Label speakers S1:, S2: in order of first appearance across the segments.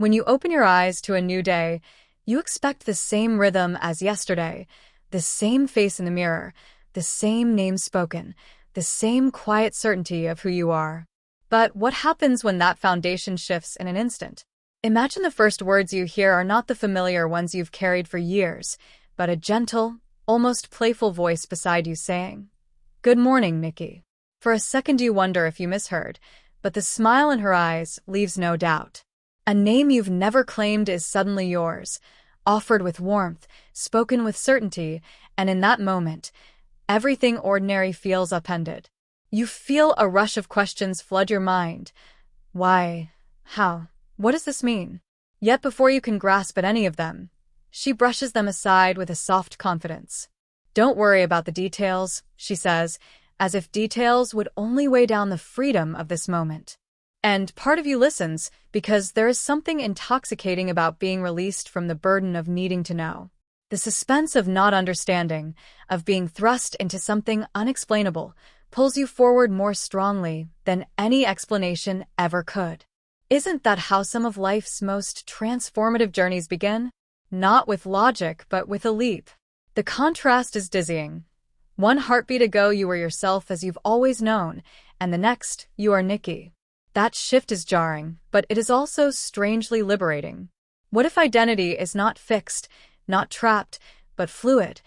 S1: When you open your eyes to a new day, you expect the same rhythm as yesterday, the same face in the mirror, the same name spoken, the same quiet certainty of who you are. But what happens when that foundation shifts in an instant? Imagine the first words you hear are not the familiar ones you've carried for years, but a gentle, almost playful voice beside you saying, "Good morning, Nikki." For a second you wonder if you misheard, but the smile in her eyes leaves no doubt. A name you've never claimed is suddenly yours, offered with warmth, spoken with certainty, and in that moment, everything ordinary feels upended. You feel a rush of questions flood your mind. Why? How? What does this mean? Yet before you can grasp at any of them, she brushes them aside with a soft confidence. "Don't worry about the details," she says, as if details would only weigh down the freedom of this moment. And part of you listens, because there is something intoxicating about being released from the burden of needing to know. The suspense of not understanding, of being thrust into something unexplainable, pulls you forward more strongly than any explanation ever could. Isn't that how some of life's most transformative journeys begin? Not with logic, but with a leap. The contrast is dizzying. One heartbeat ago you were yourself as you've always known, and the next, you are Nikki. That shift is jarring, but it is also strangely liberating. What if identity is not fixed, not trapped, but fluid,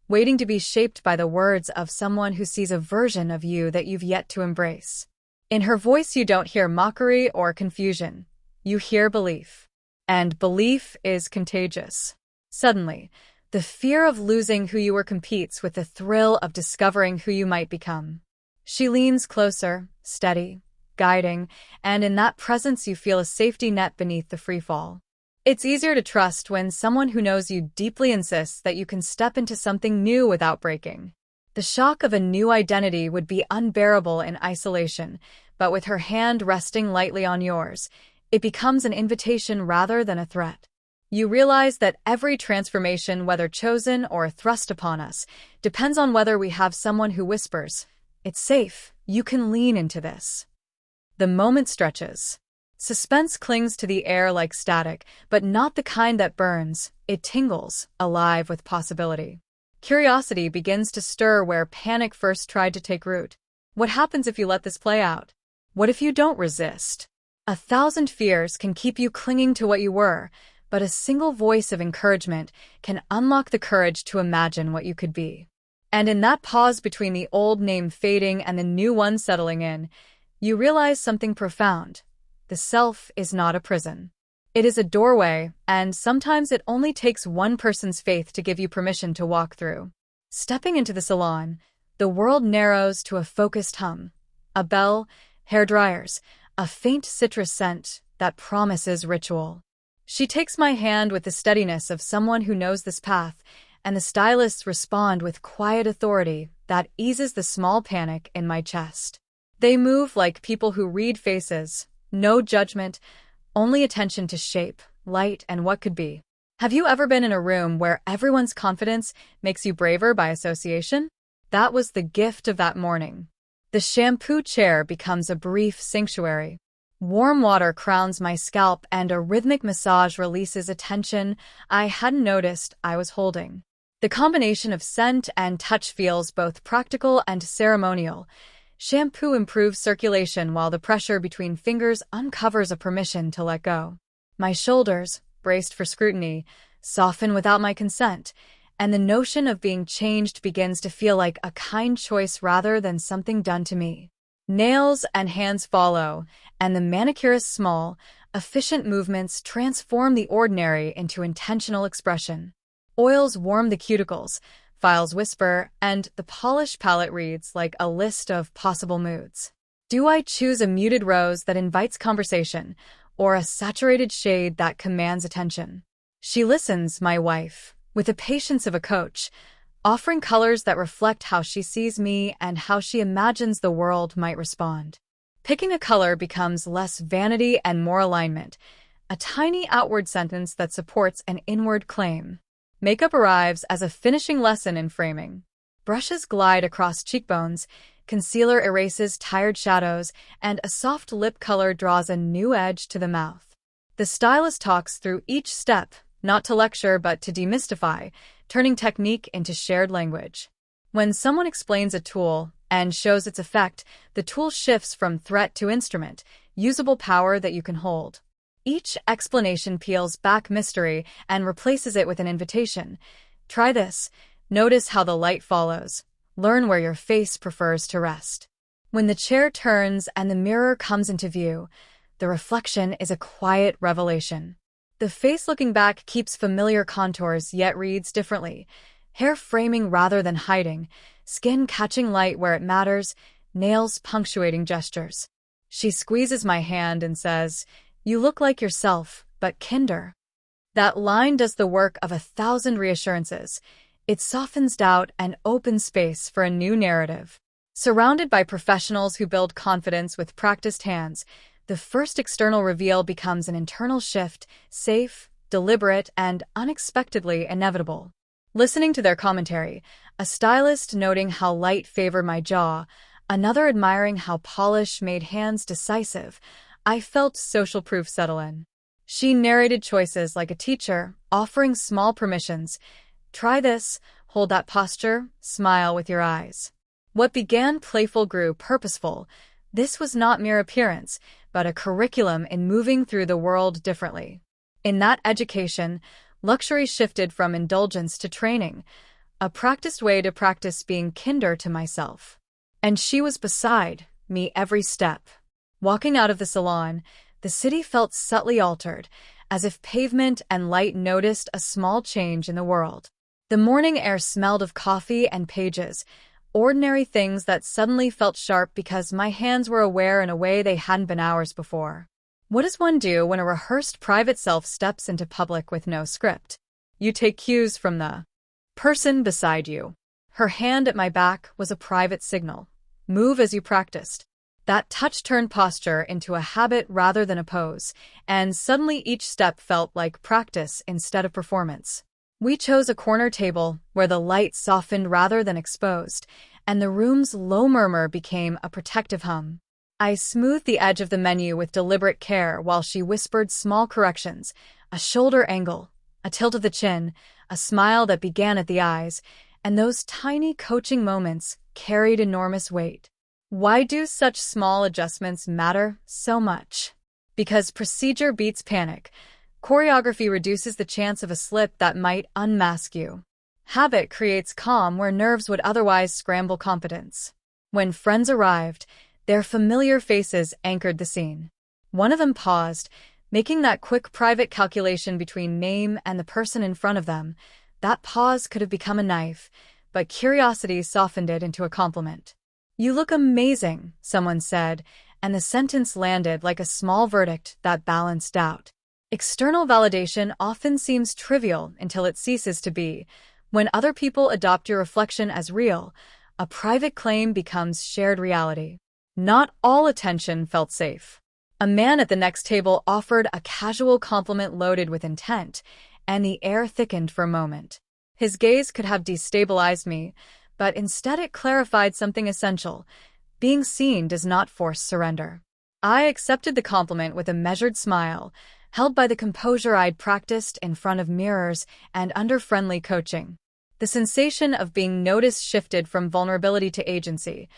S1: waiting to be shaped by the words of someone who sees a version of you that you've yet to embrace? In her voice you don't hear mockery or confusion. You hear belief. And belief is contagious. Suddenly, the fear of losing who you were competes with the thrill of discovering who you might become. She leans closer, steady, guiding, and in that presence you feel a safety net beneath the freefall. It's easier to trust when someone who knows you deeply insists that you can step into something new without breaking. The shock of a new identity would be unbearable in isolation, but with her hand resting lightly on yours, it becomes an invitation rather than a threat. You realize that every transformation, whether chosen or thrust upon us, depends on whether we have someone who whispers, "It's safe, you can lean into this." The moment stretches. Suspense clings to the air like static, but not the kind that burns. It tingles, alive with possibility. Curiosity begins to stir where panic first tried to take root. What happens if you let this play out? What if you don't resist? 1,000 fears can keep you clinging to what you were, but a single voice of encouragement can unlock the courage to imagine what you could be. And in that pause between the old name fading and the new one settling in, you realize something profound. The self is not a prison. It is a doorway, and sometimes it only takes one person's faith to give you permission to walk through. Stepping into the salon, the world narrows to a focused hum. A bell, hair dryers, a faint citrus scent that promises ritual. She takes my hand with the steadiness of someone who knows this path, and the stylists respond with quiet authority that eases the small panic in my chest. They move like people who read faces, no judgment, only attention to shape, light, and what could be. Have you ever been in a room where everyone's confidence makes you braver by association? That was the gift of that morning. The shampoo chair becomes a brief sanctuary. Warm water crowns my scalp and a rhythmic massage releases a tension I hadn't noticed I was holding. The combination of scent and touch feels both practical and ceremonial. Shampoo improves circulation while the pressure between fingers uncovers a permission to let go. My shoulders, braced for scrutiny, soften without my consent, and the notion of being changed begins to feel like a kind choice rather than something done to me. Nails and hands follow, and the manicurist's small, efficient movements transform the ordinary into intentional expression. Oils warm the cuticles, files whisper, and the polished palette reads like a list of possible moods. Do I choose a muted rose that invites conversation, or a saturated shade that commands attention? She listens, my wife, with the patience of a coach, offering colors that reflect how she sees me and how she imagines the world might respond. Picking a color becomes less vanity and more alignment, a tiny outward sentence that supports an inward claim. Makeup arrives as a finishing lesson in framing. Brushes glide across cheekbones, concealer erases tired shadows, and a soft lip color draws a new edge to the mouth. The stylist talks through each step, not to lecture but to demystify, turning technique into shared language. When someone explains a tool and shows its effect, the tool shifts from threat to instrument, usable power that you can hold. Each explanation peels back mystery and replaces it with an invitation. Try this. Notice how the light follows. Learn where your face prefers to rest. When the chair turns and the mirror comes into view, the reflection is a quiet revelation. The face looking back keeps familiar contours yet reads differently. Hair framing rather than hiding, skin catching light where it matters, nails punctuating gestures. She squeezes my hand and says, "You look like yourself, but kinder." That line does the work of 1,000 reassurances. It softens doubt and opens space for a new narrative. Surrounded by professionals who build confidence with practiced hands, the first external reveal becomes an internal shift, safe, deliberate, and unexpectedly inevitable. Listening to their commentary, a stylist noting how light favored my jaw, another admiring how polish made hands decisive, I felt social proof settle in. She narrated choices like a teacher, offering small permissions. Try this, hold that posture, smile with your eyes. What began playful grew purposeful. This was not mere appearance, but a curriculum in moving through the world differently. In that education, luxury shifted from indulgence to training, a practiced way to practice being kinder to myself. And she was beside me every step. Walking out of the salon, the city felt subtly altered, as if pavement and light noticed a small change in the world. The morning air smelled of coffee and pages, ordinary things that suddenly felt sharp because my hands were aware in a way they hadn't been hours before. What does one do when a rehearsed private self steps into public with no script? You take cues from the person beside you. Her hand at my back was a private signal. Move as you practiced. That touch turned posture into a habit rather than a pose, and suddenly each step felt like practice instead of performance. We chose a corner table where the light softened rather than exposed, and the room's low murmur became a protective hum. I smoothed the edge of the menu with deliberate care while she whispered small corrections, a shoulder angle, a tilt of the chin, a smile that began at the eyes, and those tiny coaching moments carried enormous weight. Why do such small adjustments matter so much? Because procedure beats panic. Choreography reduces the chance of a slip that might unmask you. Habit creates calm where nerves would otherwise scramble confidence. When friends arrived, their familiar faces anchored the scene. One of them paused, making that quick private calculation between name and the person in front of them. That pause could have become a knife, but curiosity softened it into a compliment. "You look amazing," someone said, and the sentence landed like a small verdict that balanced doubt. External validation often seems trivial until it ceases to be. When other people adopt your reflection as real, a private claim becomes shared reality. Not all attention felt safe. A man at the next table offered a casual compliment loaded with intent, and the air thickened for a moment. His gaze could have destabilized me, but instead it clarified something essential. Being seen does not force surrender. I accepted the compliment with a measured smile, held by the composure I'd practiced in front of mirrors and under friendly coaching. The sensation of being noticed shifted from vulnerability to agency.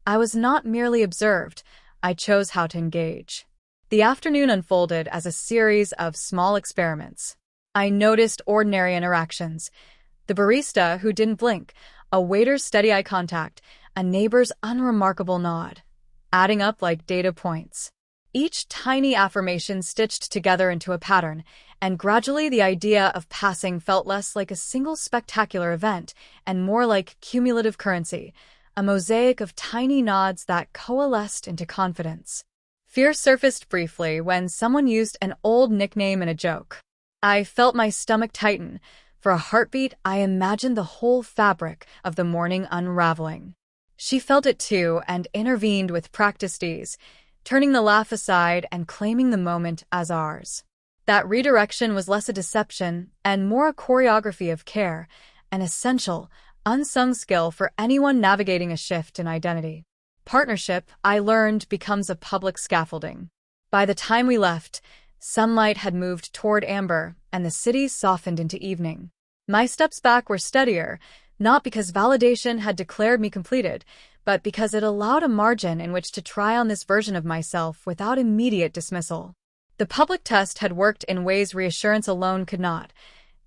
S1: I was not merely observed, I chose how to engage. The afternoon unfolded as a series of small experiments. I noticed ordinary interactions. The barista who didn't blink, a waiter's steady eye contact, a neighbor's unremarkable nod, adding up like data points. Each tiny affirmation stitched together into a pattern, and gradually the idea of passing felt less like a single spectacular event and more like cumulative currency, a mosaic of tiny nods that coalesced into confidence. Fear surfaced briefly when someone used an old nickname in a joke. I felt my stomach tighten. For a heartbeat, I imagined the whole fabric of the morning unraveling. She felt it too and intervened with practiced ease, turning the laugh aside and claiming the moment as ours. That redirection was less a deception and more a choreography of care, an essential, unsung skill for anyone navigating a shift in identity. Partnership, I learned, becomes a public scaffolding. By the time we left, Sunlight had moved toward amber, and the city softened into evening. My steps back were steadier, not because validation had declared me completed, but because it allowed a margin in which to try on this version of myself without immediate dismissal. The public test had worked in ways reassurance alone could not.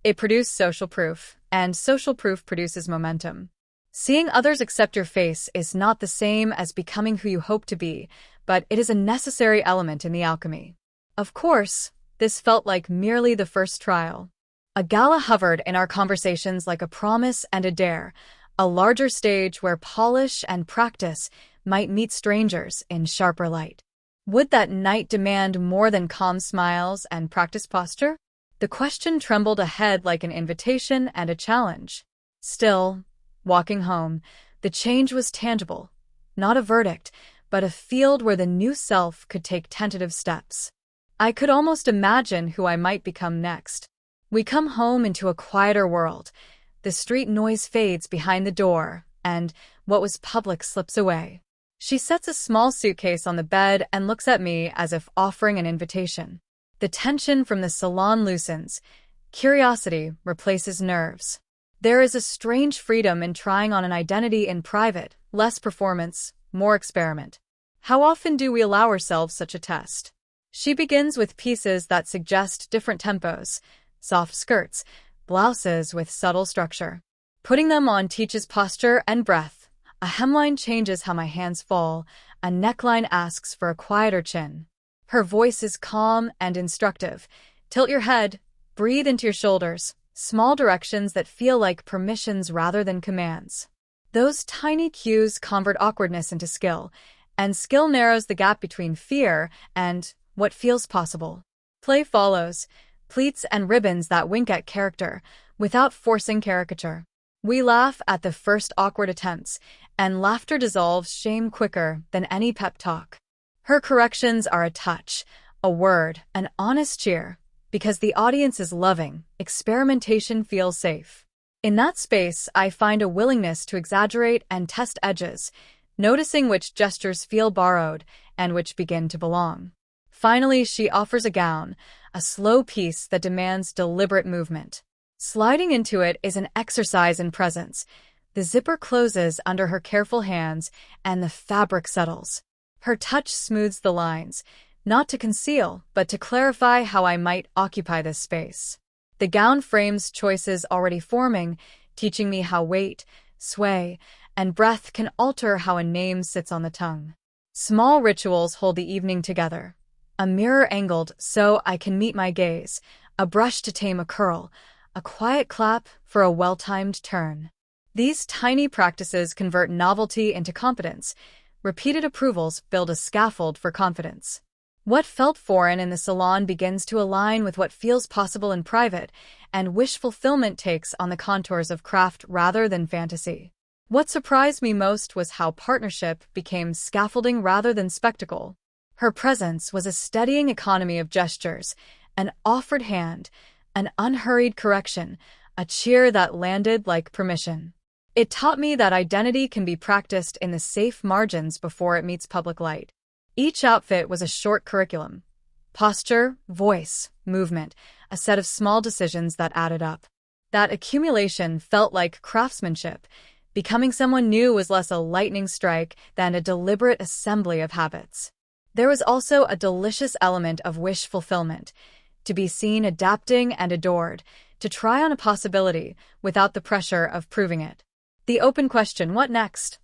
S1: It produced social proof, and social proof produces momentum. Seeing others accept your face is not the same as becoming who you hope to be, but it is a necessary element in the alchemy. Of course, this felt like merely the first trial. A gala hovered in our conversations like a promise and a dare, a larger stage where polish and practice might meet strangers in sharper light. Would that night demand more than calm smiles and practiced posture? The question trembled ahead like an invitation and a challenge. Still, walking home, the change was tangible, not a verdict, but a field where the new self could take tentative steps. I could almost imagine who I might become next. We come home into a quieter world. The street noise fades behind the door, and what was public slips away. She sets a small suitcase on the bed and looks at me as if offering an invitation. The tension from the salon loosens. Curiosity replaces nerves. There is a strange freedom in trying on an identity in private, less performance, more experiment. How often do we allow ourselves such a test? She begins with pieces that suggest different tempos, soft skirts, blouses with subtle structure. Putting them on teaches posture and breath. A hemline changes how my hands fall, a neckline asks for a quieter chin. Her voice is calm and instructive. Tilt your head, breathe into your shoulders, small directions that feel like permissions rather than commands. Those tiny cues convert awkwardness into skill, and skill narrows the gap between fear and what feels possible. Play follows, pleats and ribbons that wink at character, without forcing caricature. We laugh at the first awkward attempts, and laughter dissolves shame quicker than any pep talk. Her corrections are a touch, a word, an honest cheer. Because the audience is loving, experimentation feels safe. In that space, I find a willingness to exaggerate and test edges, noticing which gestures feel borrowed and which begin to belong. Finally, she offers a gown, a slow piece that demands deliberate movement. Sliding into it is an exercise in presence. The zipper closes under her careful hands, and the fabric settles. Her touch smooths the lines, not to conceal, but to clarify how I might occupy this space. The gown frames choices already forming, teaching me how weight, sway, and breath can alter how a name sits on the tongue. Small rituals hold the evening together. A mirror angled so I can meet my gaze, a brush to tame a curl, a quiet clap for a well-timed turn. These tiny practices convert novelty into competence. Repeated approvals build a scaffold for confidence. What felt foreign in the salon begins to align with what feels possible in private, and wish fulfillment takes on the contours of craft rather than fantasy. What surprised me most was how partnership became scaffolding rather than spectacle. Her presence was a steadying economy of gestures, an offered hand, an unhurried correction, a cheer that landed like permission. It taught me that identity can be practiced in the safe margins before it meets public light. Each outfit was a short curriculum. Posture, voice, movement, a set of small decisions that added up. That accumulation felt like craftsmanship. Becoming someone new was less a lightning strike than a deliberate assembly of habits. There was also a delicious element of wish fulfillment. To be seen adapting and adored, to try on a possibility without the pressure of proving it. The open question, what next,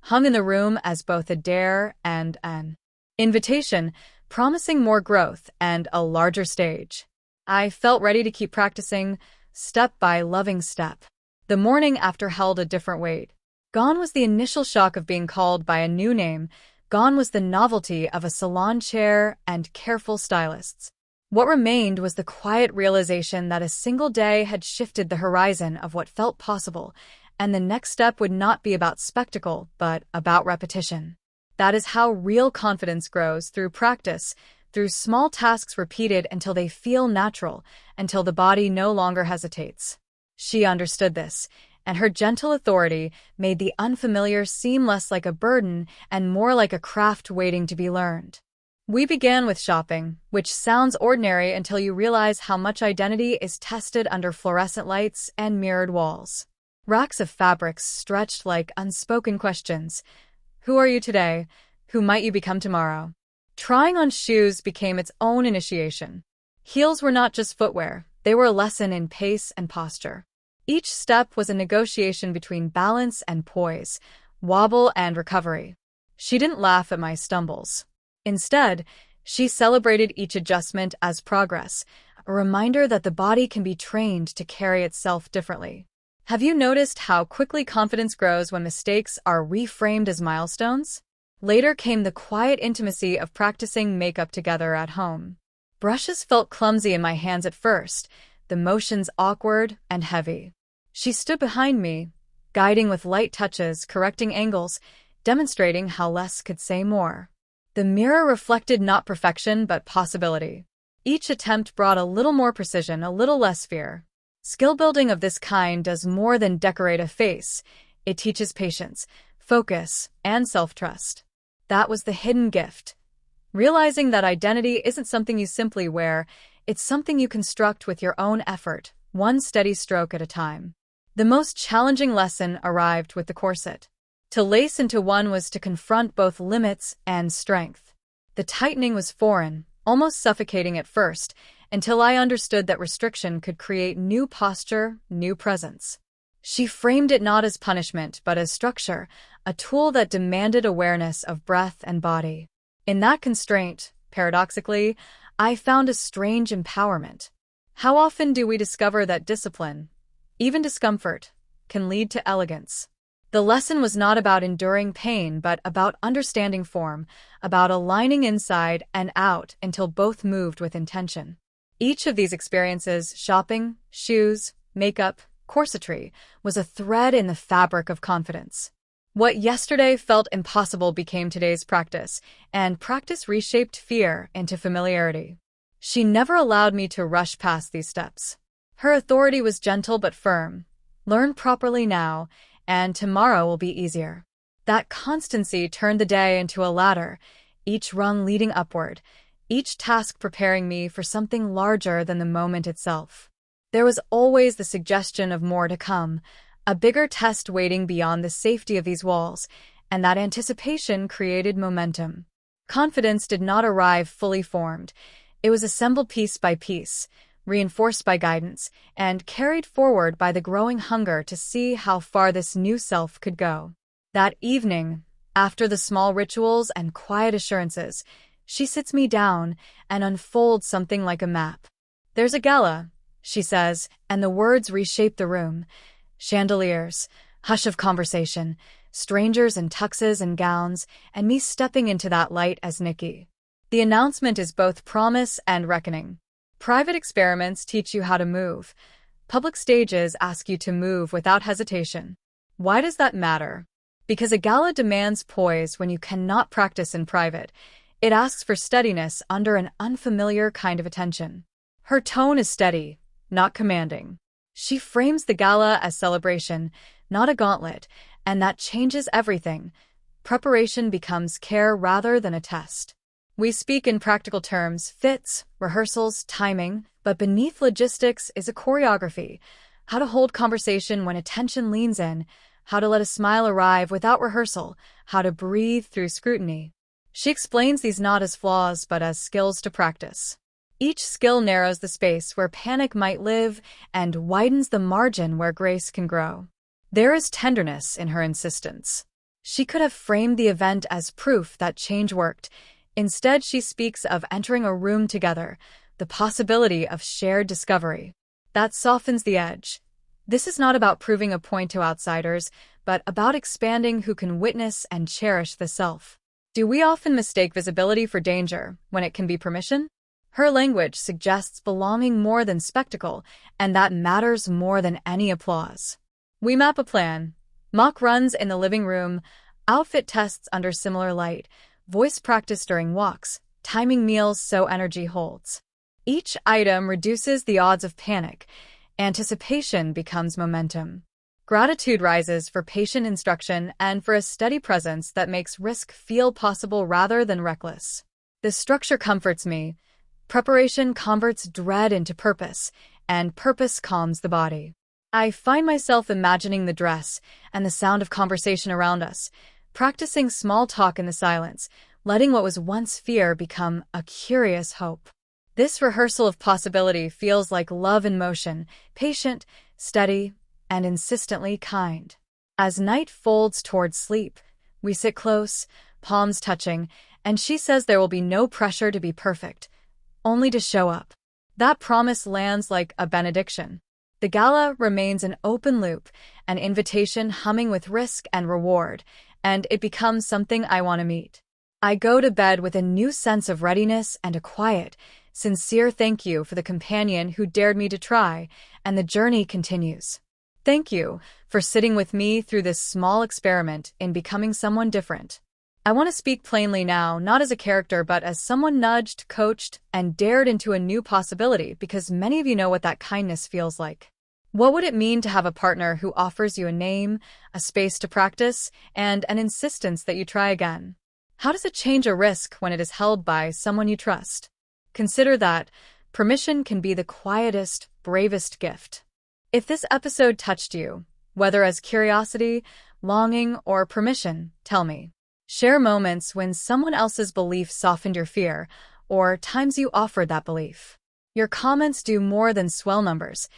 S1: hung in the room as both a dare and an invitation, promising more growth and a larger stage. I felt ready to keep practicing, step by loving step. The morning after held a different weight. Gone was the initial shock of being called by a new name. Gone was the novelty of a salon chair and careful stylists. What remained was the quiet realization that a single day had shifted the horizon of what felt possible, and the next step would not be about spectacle, but about repetition. That is how real confidence grows, through practice, through small tasks repeated until they feel natural, until the body no longer hesitates. She understood this, and her gentle authority made the unfamiliar seem less like a burden and more like a craft waiting to be learned. We began with shopping, which sounds ordinary until you realize how much identity is tested under fluorescent lights and mirrored walls. Racks of fabrics stretched like unspoken questions. Who are you today? Who might you become tomorrow? Trying on shoes became its own initiation. Heels were not just footwear, they were a lesson in pace and posture. Each step was a negotiation between balance and poise, wobble and recovery. She didn't laugh at my stumbles. Instead, she celebrated each adjustment as progress, a reminder that the body can be trained to carry itself differently. Have you noticed how quickly confidence grows when mistakes are reframed as milestones? Later came the quiet intimacy of practicing makeup together at home. Brushes felt clumsy in my hands at first, the motions awkward and heavy. She stood behind me, guiding with light touches, correcting angles, demonstrating how less could say more. The mirror reflected not perfection but possibility. Each attempt brought a little more precision, a little less fear. Skill building of this kind does more than decorate a face. It teaches patience, focus, and self-trust. That was the hidden gift. Realizing that identity isn't something you simply wear, it's something you construct with your own effort, one steady stroke at a time. The most challenging lesson arrived with the corset. To lace into one was to confront both limits and strength. The tightening was foreign, almost suffocating at first, until I understood that restriction could create new posture, new presence. She framed it not as punishment but as structure, a tool that demanded awareness of breath and body. In that constraint, paradoxically, I found a strange empowerment. How often do we discover that discipline, even discomfort, can lead to elegance? The lesson was not about enduring pain but about understanding form, about aligning inside and out until both moved with intention. Each of these experiences, shopping, shoes, makeup, corsetry, was a thread in the fabric of confidence. What yesterday felt impossible became today's practice, and practice reshaped fear into familiarity. She never allowed me to rush past these steps. Her authority was gentle but firm. Learn properly now, and tomorrow will be easier. That constancy turned the day into a ladder, each rung leading upward, each task preparing me for something larger than the moment itself. There was always the suggestion of more to come, a bigger test waiting beyond the safety of these walls, and that anticipation created momentum. Confidence did not arrive fully formed. It was assembled piece by piece, reinforced by guidance, and carried forward by the growing hunger to see how far this new self could go. That evening, after the small rituals and quiet assurances, she sits me down and unfolds something like a map. "There's a gala," she says, and the words reshape the room. Chandeliers, hush of conversation, strangers in tuxes and gowns, and me stepping into that light as Nikki. The announcement is both promise and reckoning. Private experiments teach you how to move. Public stages ask you to move without hesitation. Why does that matter? Because a gala demands poise when you cannot practice in private. It asks for steadiness under an unfamiliar kind of attention. Her tone is steady, not commanding. She frames the gala as celebration, not a gauntlet, and that changes everything. Preparation becomes care rather than a test. We speak in practical terms, fits, rehearsals, timing, but beneath logistics is a choreography. How to hold conversation when attention leans in, how to let a smile arrive without rehearsal, how to breathe through scrutiny. She explains these not as flaws but as skills to practice. Each skill narrows the space where panic might live and widens the margin where grace can grow. There is tenderness in her insistence. She could have framed the event as proof that change worked. Instead, she speaks of entering a room together, the possibility of shared discovery. That softens the edge. This is not about proving a point to outsiders, but about expanding who can witness and cherish the self. Do we often mistake visibility for danger when it can be permission? Her language suggests belonging more than spectacle, and that matters more than any applause. We map a plan. Mock runs in the living room, outfit tests under similar light, voice practice during walks, timing meals so energy holds. Each item reduces the odds of panic. Anticipation becomes momentum. Gratitude rises for patient instruction and for a steady presence that makes risk feel possible rather than reckless. The structure comforts me. Preparation converts dread into purpose, and purpose calms the body. I find myself imagining the dress and the sound of conversation around us, practicing small talk in the silence, letting what was once fear become a curious hope. This rehearsal of possibility feels like love in motion, patient, steady, and insistently kind. As night folds toward sleep, we sit close, palms touching, and she says there will be no pressure to be perfect, only to show up. That promise lands like a benediction. The gala remains an open loop, an invitation humming with risk and reward, and it becomes something I want to meet. I go to bed with a new sense of readiness and a quiet, sincere thank you for the companion who dared me to try, and the journey continues. Thank you for sitting with me through this small experiment in becoming someone different. I want to speak plainly now, not as a character, but as someone nudged, coached, and dared into a new possibility, because many of you know what that kindness feels like. What would it mean to have a partner who offers you a name, a space to practice, and an insistence that you try again? How does it change a risk when it is held by someone you trust? Consider that permission can be the quietest, bravest gift. If this episode touched you, whether as curiosity, longing, or permission, tell me. Share moments when someone else's belief softened your fear, or times you offered that belief. Your comments do more than swell numbers.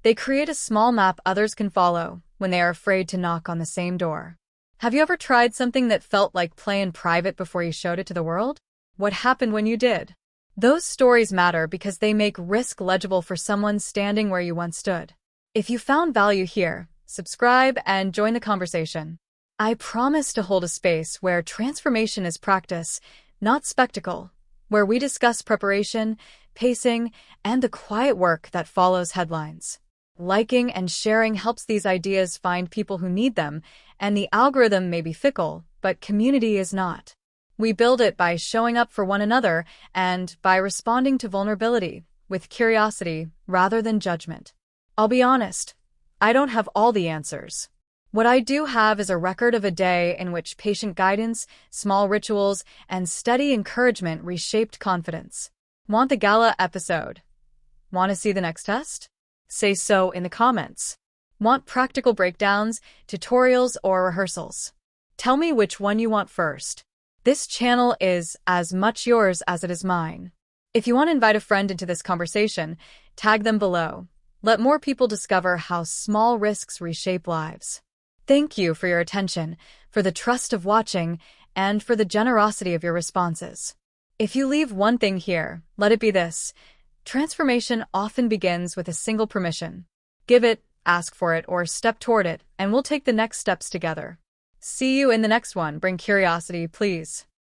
S1: They create a small map others can follow when they are afraid to knock on the same door. Have you ever tried something that felt like play in private before you showed it to the world? What happened when you did? Those stories matter because they make risk legible for someone standing where you once stood. If you found value here, subscribe and join the conversation. I promise to hold a space where transformation is practice, not spectacle, where we discuss preparation, pacing, and the quiet work that follows headlines. Liking and sharing helps these ideas find people who need them, and the algorithm may be fickle, but community is not. We build it by showing up for one another and by responding to vulnerability with curiosity rather than judgment. I'll be honest, I don't have all the answers. What I do have is a record of a day in which patient guidance, small rituals, and steady encouragement reshaped confidence. Want the gala episode? Want to see the next test? Say so in the comments. Want practical breakdowns, tutorials, or rehearsals? Tell me which one you want first. This channel is as much yours as it is mine. If you want to invite a friend into this conversation, tag them below. Let more people discover how small risks reshape lives. Thank you for your attention, for the trust of watching, and for the generosity of your responses. If you leave one thing here, let it be this. Transformation often begins with a single permission. Give it, ask for it, or step toward it, and we'll take the next steps together. See you in the next one. Bring curiosity, please.